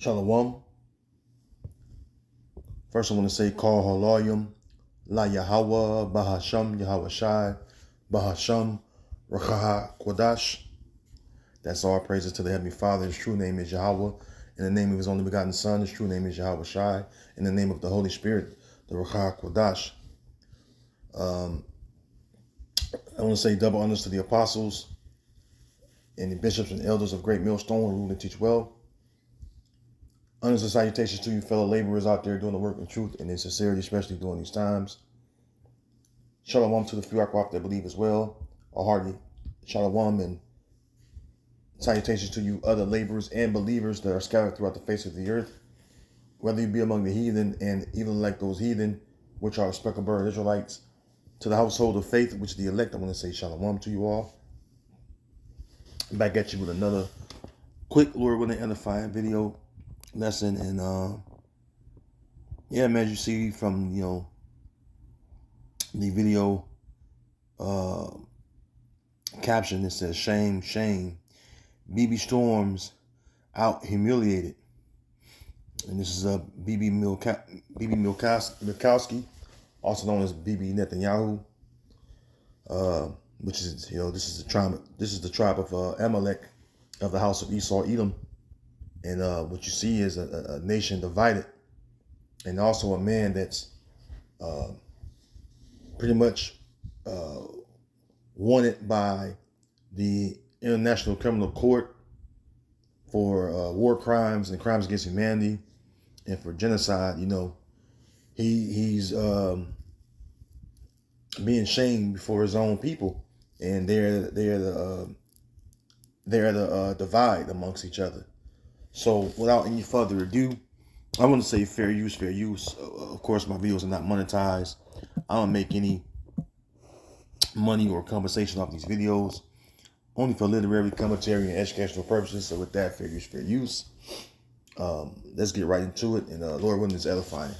Shalom. First, I want to say, Call Haloyim, La Yahweh, Bahasham, Yahweh Shai, Bahasham, Rachaha Kodash. That's all praises to the Heavenly Father. His true name is Yahweh. In the name of His only begotten Son, His true name is Yahweh Shai. In the name of the Holy Spirit, the Rachaha Kodash. I want to say double honors to the apostles and the bishops and elders of Great Millstone who rule and teach well. Honors and salutations to you fellow laborers out there doing the work in truth and in sincerity, especially during these times. Shalom to the few that believe as well. A hearty shalom and salutations to you other laborers and believers that are scattered throughout the face of the earth, whether you be among the heathen and even like those heathen, which are speckled Israelites, to the household of faith, which is the elect. I want to say shalom to you all. I'm back at you with another quick, Lord willing, edifying video lesson. And yeah, man, as you see from the video caption, it says shame, shame, BB Storms out humiliated. And this is BB Milkowski, also known as BB Netanyahu, which is this is the tribe of Amalek of the house of Esau Edom. And what you see is a nation divided, and also a man that's pretty much wanted by the International Criminal Court for war crimes and crimes against humanity and for genocide. He's being shamed before his own people, and they're the divide amongst each other. So without any further ado, I want to say fair use, fair use. Of course, my videos are not monetized. I don't make any money or compensation off these videos, only for literary commentary and educational purposes. So with that, fair use, fair use. Let's get right into it. And Lord willing, is edifying.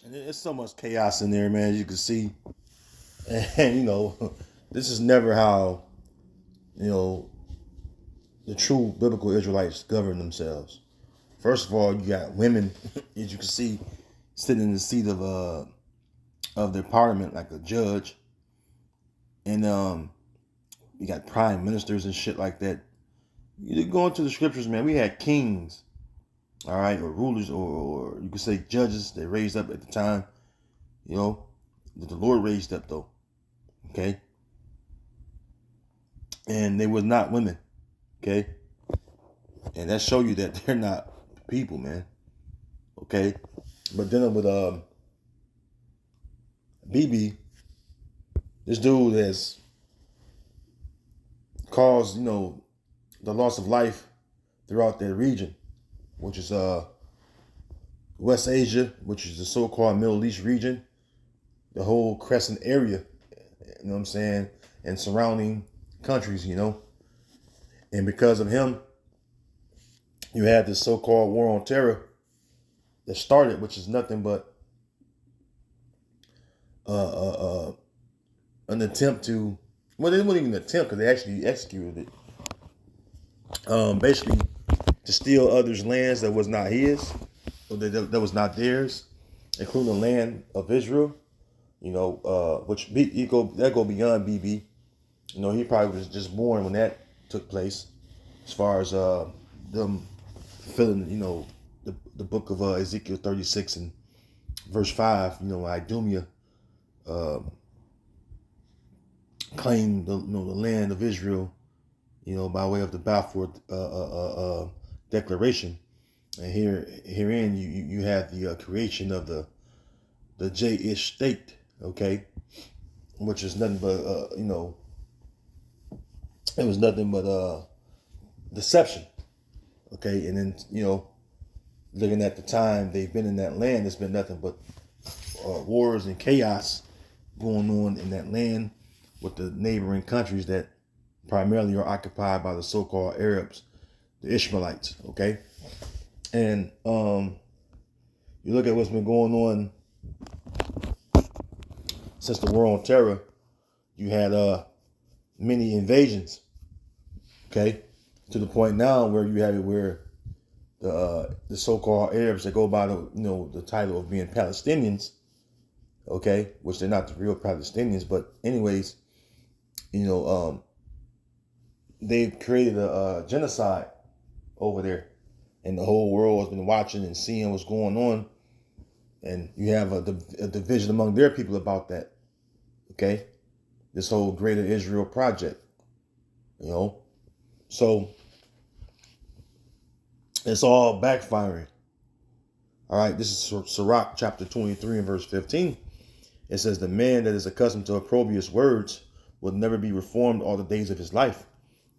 There's so much chaos in there, man, as you can see. And, this is never how, the true biblical Israelites govern themselves. First of all, you got women, as you can see, sitting in the seat of their parliament like a judge. And you got prime ministers and shit like that. You go into the scriptures, man, we had kings, all right, or rulers, or you could say judges that raised up at the time, that the Lord raised up, though, okay? And they was not women, okay? And that show you that they're not people, man, okay? But then with BB, this dude has caused, the loss of life throughout that region, which is West Asia, which is the so-called Middle East region, the whole Crescent area, you know what I'm saying, and surrounding countries, And because of him, you had this so-called war on terror that started, which is nothing but an attempt to, well, it wasn't even an attempt because they actually executed it. Basically, to steal others' lands that was not his, or that was not theirs, including the land of Israel. which that go beyond BB. He probably was just born when that took place. As far as them filling, the book of Ezekiel 36 and verse 5, Idumea claimed the land of Israel, by way of the Balfour Declaration. And herein you have the creation of the J-ish state, okay, which is nothing but it was nothing but deception, okay. And then looking at the time they've been in that land, it's been nothing but wars and chaos going on in that land with the neighboring countries that primarily are occupied by the so-called Arabs, the Ishmaelites, okay. And you look at what's been going on since the War on Terror. You had many invasions, okay, to the point now where you have it where the so-called Arabs that go by the title of being Palestinians, okay, which they're not the real Palestinians, but anyways, they've created a genocide over there, and the whole world has been watching and seeing what's going on, and you have a division among their people about that, okay, this whole Greater Israel project, so it's all backfiring. All right, this is Sirach chapter 23 and verse 15. It says, the man that is accustomed to opprobrious words will never be reformed all the days of his life.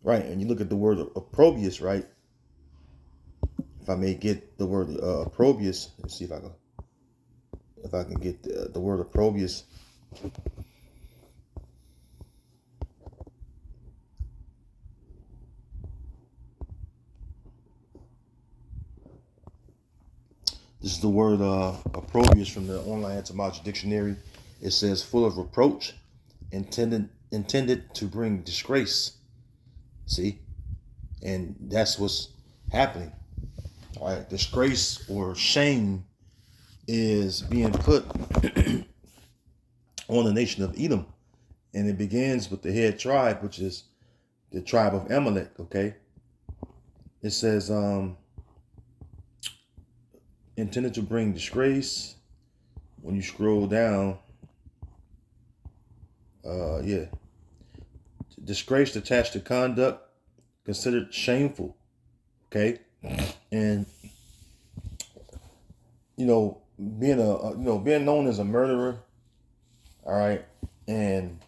Right, and you look at the word opprobrious, right? If I may get the word opprobrious, let's see if I can get the word opprobrious. This is the word opprobrious from the online etymology dictionary. It says full of reproach, intended to bring disgrace. See, and that's what's happening. All right, disgrace or shame is being put on the nation of Edom, and it begins with the head tribe, which is the tribe of Amalek. Okay, it says intended to bring disgrace. When you scroll down, disgrace attached to conduct considered shameful, okay, and being being known as a murderer, all right, and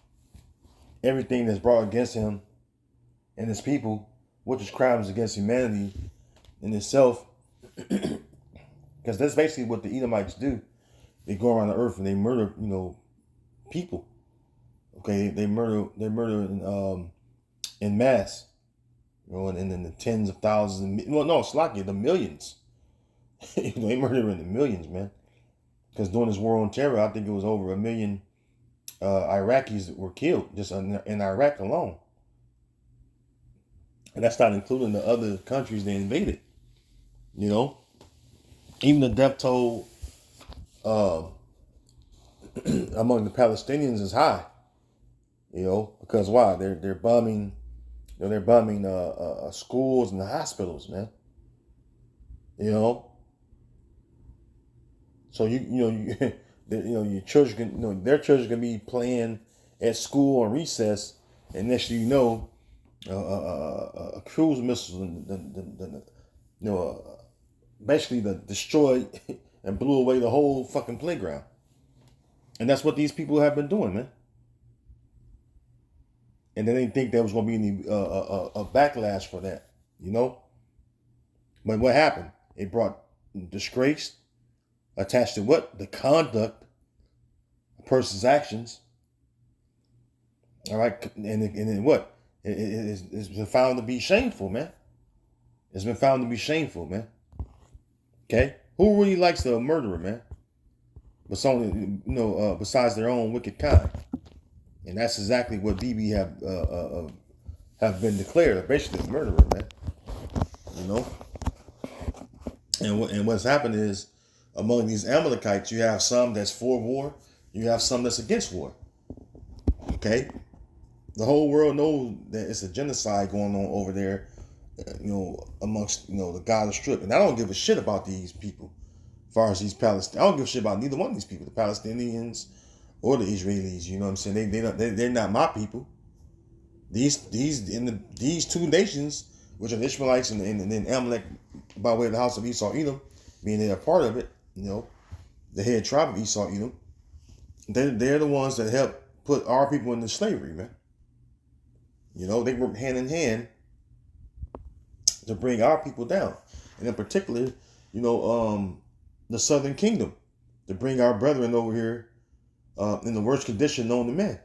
everything that's brought against him and his people, which is crimes against humanity in itself, because that's basically what the Edomites do. They go around the earth and they murder, people. Okay, they murder in mass, and in the tens of thousands. It's like the millions. They murder in the millions, man. Because during this war on terror, I think it was over 1 million Iraqis that were killed just in Iraq alone, and that's not including the other countries they invaded. Even the death toll among the Palestinians is high. Because why? They're bombing, schools and the hospitals, man. So your children can, their children can be playing at school on recess, and next thing you know, a cruise missile, basically destroyed and blew away the whole fucking playground. And that's what these people have been doing, man. And they didn't think there was going to be any a backlash for that, But what happened? It brought disgrace attached to what? The conduct, a person's actions. All right, and then what? It's been found to be shameful, man. It's been found to be shameful, man. Okay, who really likes the murderer, man? But someone, besides their own wicked kind. And that's exactly what BB have been declared, basically a murderer, man. And what's happened is, among these Amalekites, you have some that's for war, You have some that's against war. Okay? The whole world knows that it's a genocide going on over there, amongst, the Gaza Strip. And I don't give a shit about these people. As far as these Palestinians, I don't give a shit about neither one of these people, the Palestinians or the Israelis. You know what I'm saying? They're not my people. These two nations, which are the Ishmaelites and then Amalek, by way of the house of Esau Edom, being they're a part of it, the head tribe of Esau Edom, they're the ones that helped put our people into slavery, man. They work hand in hand to bring our people down. And in particular, the Southern Kingdom, to bring our brethren over here in the worst condition known to man.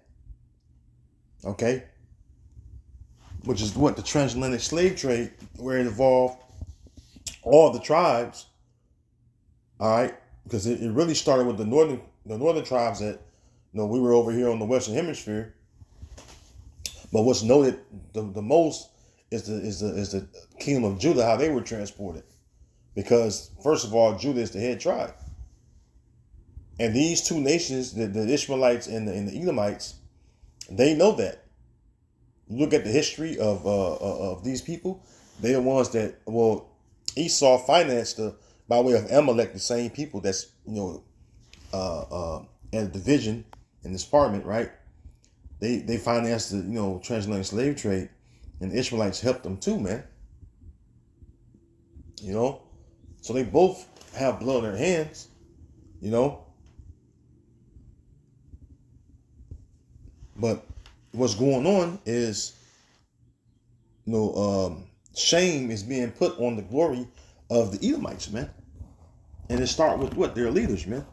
Okay? Which is what? The transatlantic slave trade, where it involved all the tribes. All right? Because it really started with the northern tribes that, we were over here on the Western Hemisphere. But what's noted the most is the kingdom of Judah, how they were transported. Because, first of all, Judah is the head tribe. And these two nations, the Ishmaelites and the Edomites, they know that. Look at the history of these people. They're the ones that, Esau financed by way of Amalek, the same people that's, at a division in this parliament, right? They financed the, transatlantic slave trade, and the Ishmaelites helped them too, man. So they both have blood on their hands, But what's going on is, shame is being put on the glory of the Edomites, man. And it start with what? Their leaders, man.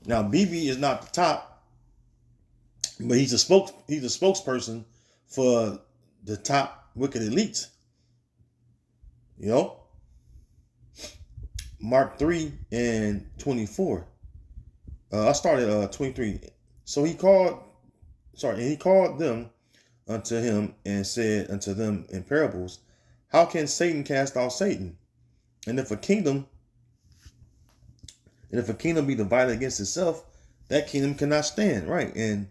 Now, Bibi is not the top, but he's a spokesperson for the top wicked elites. Mark 3 and 24. I started 23. So he called them unto him and said unto them in parables, how can Satan cast out Satan? And if a kingdom be divided against itself, that kingdom cannot stand, right? And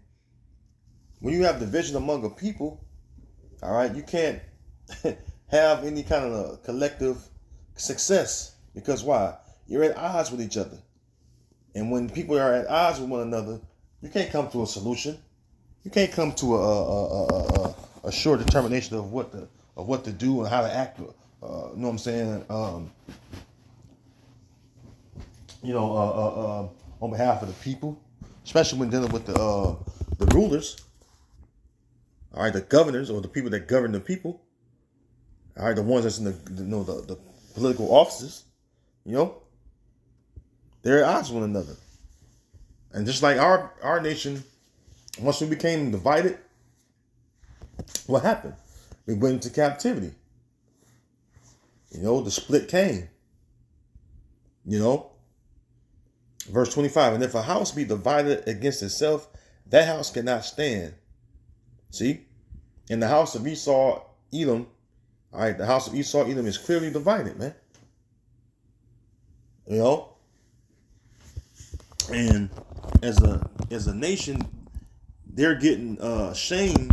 when you have division among a people, all right, you can't have any kind of a collective success. Because why? You're at odds with each other. And when people are at odds with one another, you can't come to a solution. You can't come to a sure determination of what to do and how to act. You know what I'm saying? On behalf of the people, especially when dealing with the rulers. All right, the governors, or the people that govern the people. All right, the ones that's in the political offices. They're at odds with one another. And just like our nation, once we became divided, what happened? We went into captivity. The split came. Verse 25, and if a house be divided against itself, that house cannot stand. See? In the house of Esau, Edom, all right, the house of Esau, Edom is clearly divided, man. And as a nation, they're getting shame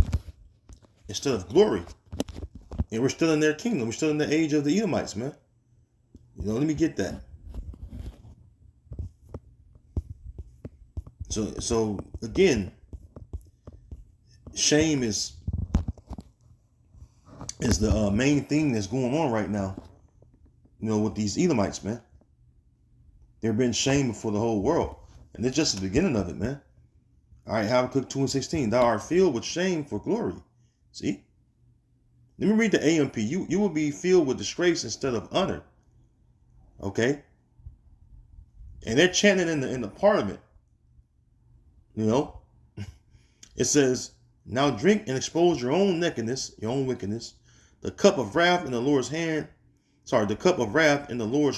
instead of glory. And we're still in their kingdom. We're still in the age of the Edomites, man. Let me get that. So again, shame is the main thing that's going on right now. With these Edomites, man. They're being shamed before the whole world. And it's just the beginning of it, man. All right, Habakkuk 2 and 16. Thou art filled with shame for glory. See? Let me read the AMP. You will be filled with disgrace instead of honor. Okay? And they're chanting in the parliament. It says, now drink and expose your own nakedness, your own wickedness. The cup of wrath in the Lord's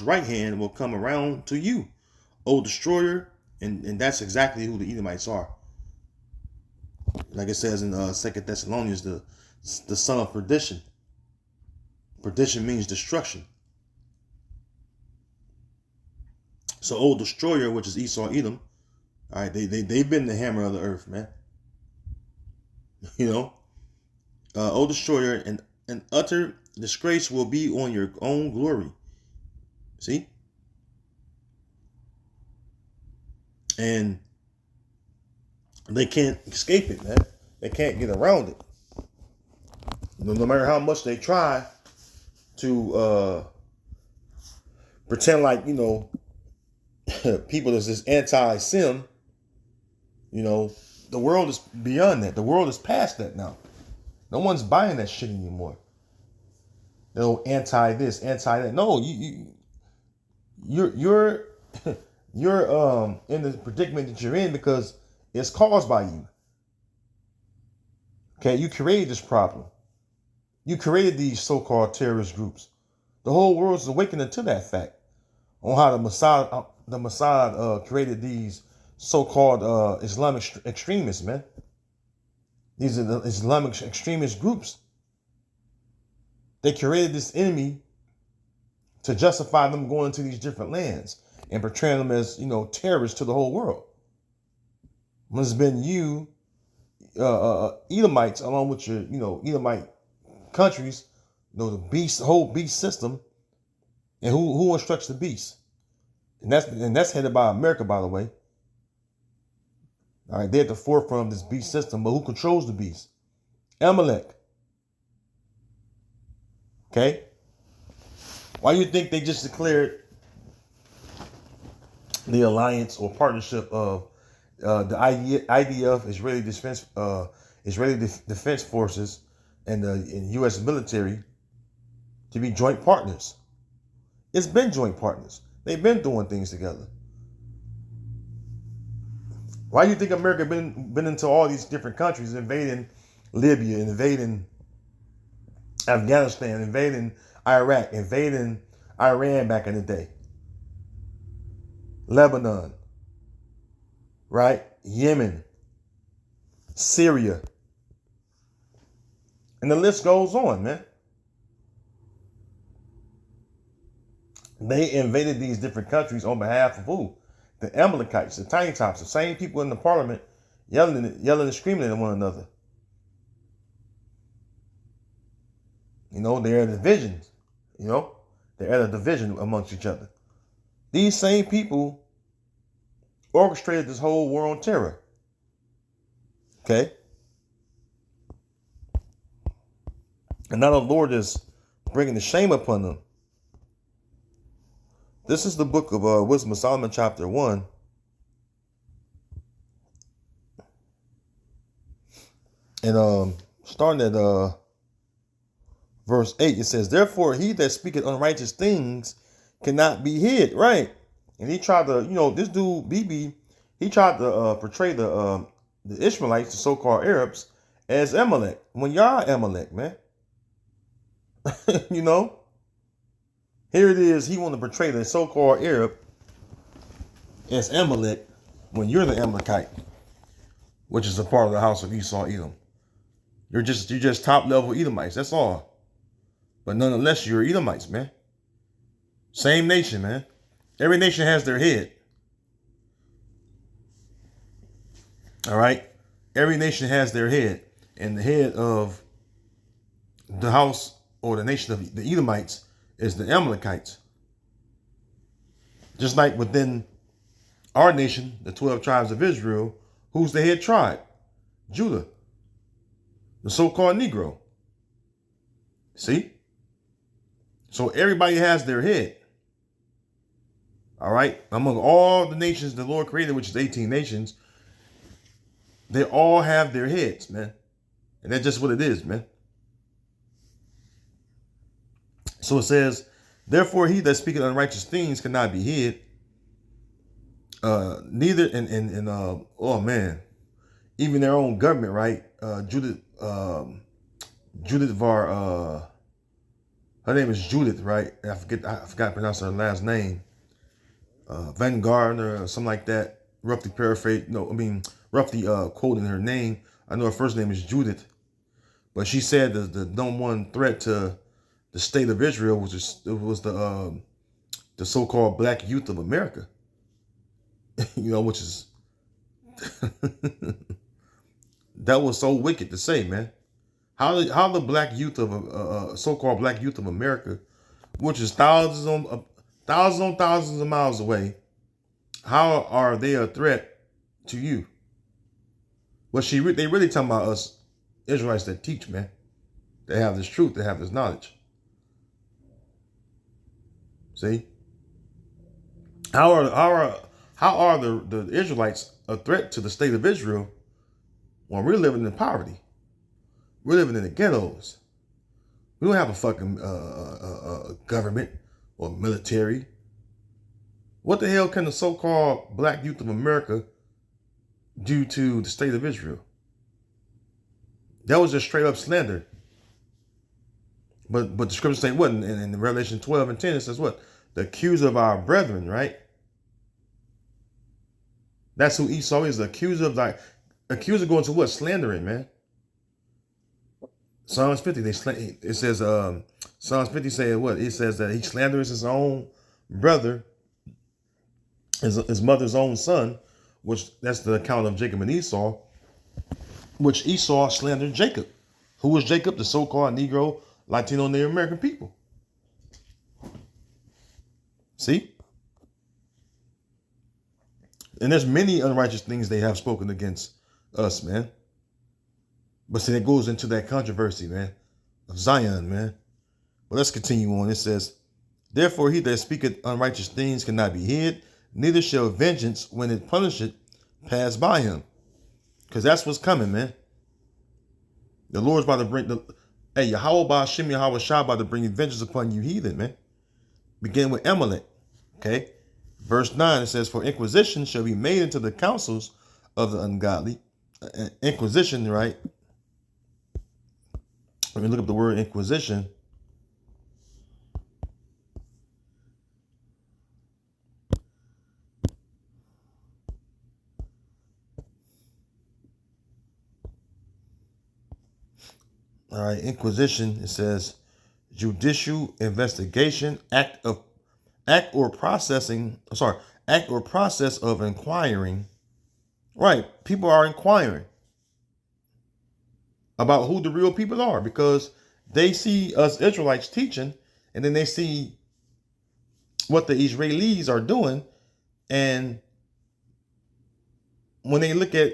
right hand will come around to you, O destroyer. And that's exactly who the Edomites are. Like it says in 2 Thessalonians, the son of perdition. Perdition means destruction. So, O destroyer, which is Esau, Edom, All right, they've been the hammer of the earth, man. You know, O destroyer, and an utter disgrace will be on your own glory. See, and they can't escape it, man. They can't get around it. No matter how much they try to pretend like, people that's just anti-sin. The world is beyond that. The world is past that now. No one's buying that shit anymore. Anti this, anti that. No, you're you're in the predicament that you're in because it's caused by you. Okay, you created this problem. You created these so-called terrorist groups. The whole world is awakening to that fact on how the Mossad created these so-called Islamic extremists, man. These are the Islamic extremist groups. They created this enemy to justify them going to these different lands and portraying them as, terrorists to the whole world. When it's been you, Edomites, along with your, Edomite countries, the whole beast system, and who instructs the beast, and that's headed by America, by the way. All right, they're at the forefront of this beast system, but who controls the beast? Amalek. Okay, why do you think they just declared the alliance or partnership of the IDF, Israeli Defense Forces, and the U.S. military to be joint partners? It's been joint partners. They've been doing things together. Why do you think America been into all these different countries, invading Libya, invading Afghanistan, invading Iraq, invading Iran back in the day, Lebanon, right? Yemen, Syria, and the list goes on, man. They invaded these different countries on behalf of who? The Amalekites, the tiny tops, the same people in the parliament yelling and screaming at one another. They're at divisions. They're at a division amongst each other. These same people orchestrated this whole war on terror. Okay? And now the Lord is bringing the shame upon them. This is the book of Wisdom of Solomon, chapter 1. And starting at verse 8, it says, "Therefore he that speaketh unrighteous things cannot be hid." Right. And he tried to, this dude, BB, he tried to portray the Ishmaelites, the so-called Arabs, as Amalek. When y'all Amalek, man. Here it is. He want to portray the so-called Arab as Amalek when you're the Amalekite, which is a part of the house of Esau, Edom. You're just top level Edomites. That's all. But nonetheless, you're Edomites, man. Same nation, man. Every nation has their head. All right. Every nation has their head, and the head of the house or the nation of the Edomites is the Amalekites. Just like within our nation, the 12 tribes of Israel, who's the head tribe? Judah, the so-called Negro. See? So everybody has their head. All right? Among all the nations the Lord created, which is 18 nations, they all have their heads, man. And that's just what it is, man. So it says, "Therefore he that speaketh unrighteous things cannot be hid. Neither oh man, even their own government, right? Judith Var, her name is Judith, right? I forgot to pronounce her last name. Vanguard or something like that. Roughly paraphrase. No, I mean roughly quoting her name. I know her first name is Judith, but she said the number one threat to the state of Israel was the so-called black youth of America. Which is That was so wicked to say, man. How the black youth of so-called black youth of America, which is thousands of miles away, how are they a threat to you? Well, they really talking about us Israelites that teach, man. They have this truth, they have this knowledge. See, how are the Israelites a threat to the state of Israel when we're living in poverty? We're living in the ghettos. We don't have a fucking government or military. What the hell can the so-called black youth of America do to the state of Israel? That was just straight up slander. But the scriptures say what? In Revelation 12 and 10, it says what? The accuser of our brethren, right? That's who Esau is, the accuser of thy... Accuser going to what? Slandering, man. Psalms 50, it says, Psalms 50 says what? It says that he slanders his own brother, his mother's own son, which that's the account of Jacob and Esau, which Esau slandered Jacob. Who was Jacob? The so-called Negro, Latino, Native American people. See? And there's many unrighteous things they have spoken against us, man. But see, that goes into that controversy, man, of Zion, man. But let's continue on. It says, therefore he that speaketh unrighteous things cannot be hid, neither shall vengeance, when it punisheth, pass by him. Because that's what's coming, man. The Lord's about to bring Yahweh Ba'Shem Yahweh Shah about to bring vengeance upon you heathen, man. Begin with Amalek. Okay. Verse 9, it says, for inquisition shall be made into the councils of the ungodly. Inquisition, right? Let me look up the word inquisition. All right, inquisition, it says judicial investigation, act or process of inquiring. Right, people are inquiring about who the real people are because they see us Israelites teaching, and then they see what the Israelis are doing, and when they look at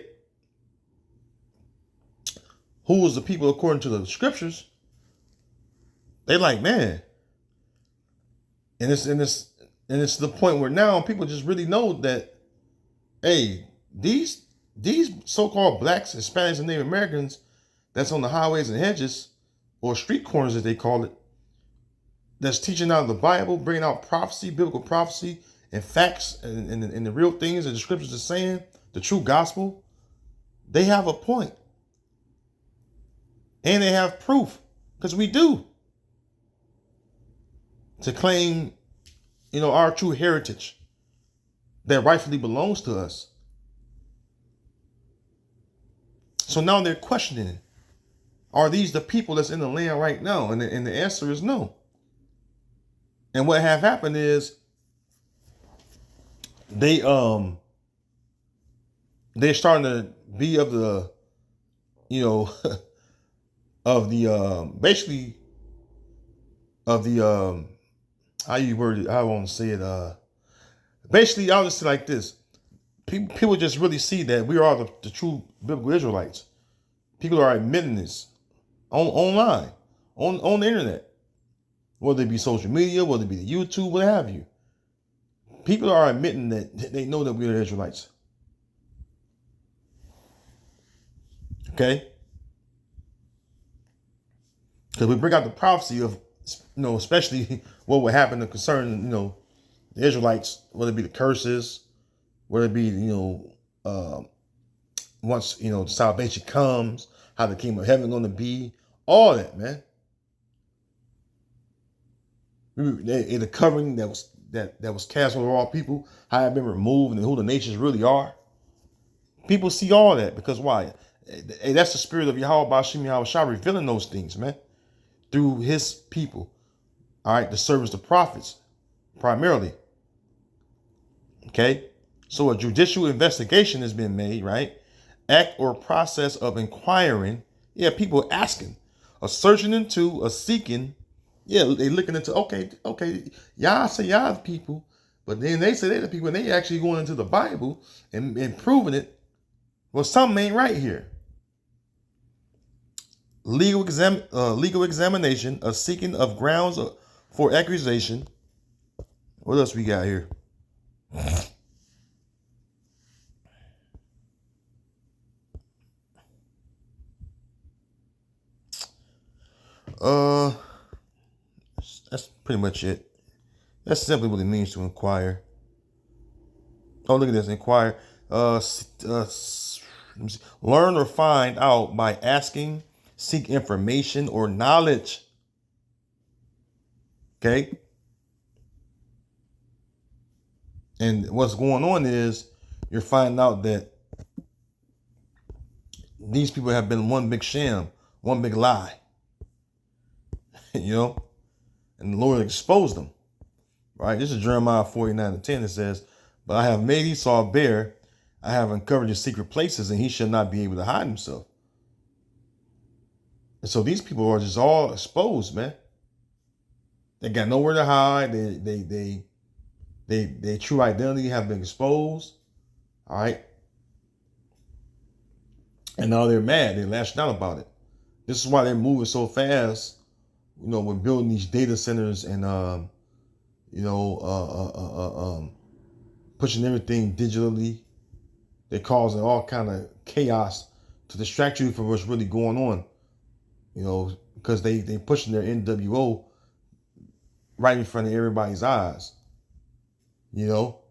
who is the people according to the scriptures, they like, man. And it's the point where now people just really know that, hey, these so-called blacks, Hispanics, and Native Americans that's on the highways and hedges, or street corners as they call it, that's teaching out of the Bible, bringing out prophecy, biblical prophecy, and facts, and the real things that the scriptures are saying, the true gospel, they have a point. And they have proof, because we do, to claim, our true heritage that rightfully belongs to us. So now they're questioning, are these the people that's in the land right now? And the answer is no. And what have happened is they're starting to be of the, of the basically of the how you word it, I won't say it, basically I'll just say like this. People just really see that we are the true biblical Israelites. People are admitting this online, on the internet, whether it be social media, whether it be the YouTube, what have you. People are admitting that they know that we are Israelites. Okay? Because we bring out the prophecy of, especially what would happen to concern, the Israelites, whether it be the curses, whether it be, once, salvation comes, how the kingdom of heaven going to be, all that, man. The covering that was cast over all people, how it been removed, and who the nations really are. People see all that because why? Hey, that's the spirit of Yahweh Ba'Shem Yahweh Shah revealing those things, man, through his people. All right, the servants, the prophets, primarily. Okay, So a judicial investigation has been made, right? Act or process of inquiring. Yeah, people asking, a searching into, a seeking. Yeah, they looking into. Okay, y'all say y'all the people, but then they say they're the people, and they actually going into the Bible and proving it. Well, something ain't right here. Legal examination, a seeking of grounds for accusation. What else we got here? Uh, that's pretty much it. That's simply what it means to inquire. Oh, look at this. Inquire. Let me see. Learn or find out by asking, seek information or knowledge. Okay. And what's going on is you're finding out that these people have been one big sham, one big lie. You know? And the Lord exposed them. Right? This is Jeremiah 49:10. It says, but I have made Esau bare. I have uncovered his secret places, and he shall not be able to hide himself. And so these people are just all exposed, man. They got nowhere to hide. Their true identity have been exposed. All right. And now they're mad. They're lashing out about it. This is why they're moving so fast. You know, we're building these data centers and pushing everything digitally. They're causing all kind of chaos to distract you from what's really going on. You know, because they pushing their NWO right in front of everybody's eyes. You know.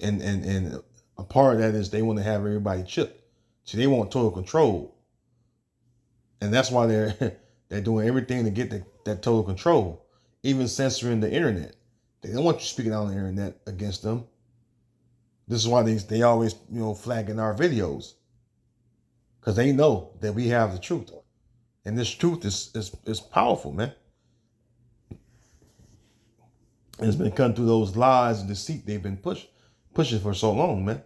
And a part of that is they want to have everybody chipped. So they want total control. And that's why they're doing everything to get that total control. Even censoring the internet. They don't want you speaking out on the internet against them. This is why they always, flagging our videos. Because they know that we have the truth. And this truth is powerful, man. And it's been cutting through those lies and deceit they've been pushing for so long, man.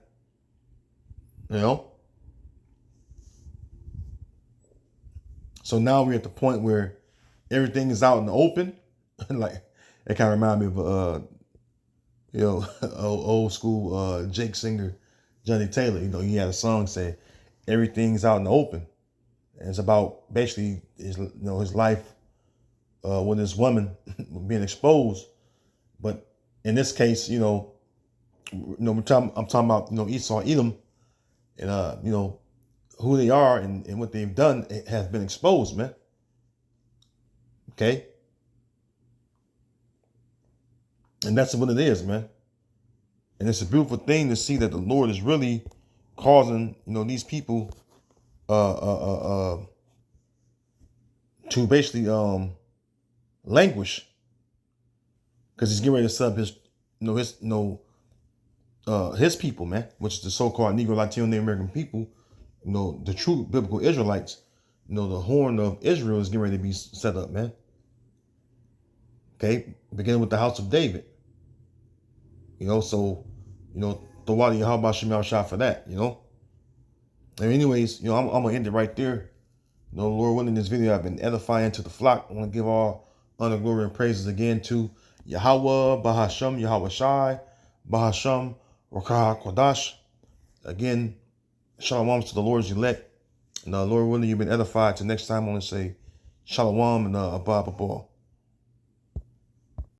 You know? So now we're at the point where everything is out in the open. Like, it kind of reminds me of, old school Jake singer, Johnny Taylor. You know, he had a song saying, everything's out in the open. And it's about basically his life with this woman being exposed. But in this case, I'm talking about, Esau, Edom, and, who they are and what they've done has been exposed, man. Okay. And that's what it is, man. And it's a beautiful thing to see that the Lord is really causing, these people to basically languish, because he's getting ready to set up his people, man, which is the so-called Negro, Latino, Native American people. The true biblical Israelites. The horn of Israel is getting ready to be set up, man. Okay, beginning with the house of David. So, Tawadi Yahweh Shemel Shah for that, And anyways, I'm gonna end it right there. Lord willing, in this video I've been edifying to the flock. I want to give all honor, glory, and praises again to Yahweh, Bahasham, Yahweh Shai, Bahasham, Rakah Kodash. Again, shalom to the Lord's elect. And Lord willing, you've been edified. Till next time, I want to say shalom and abba.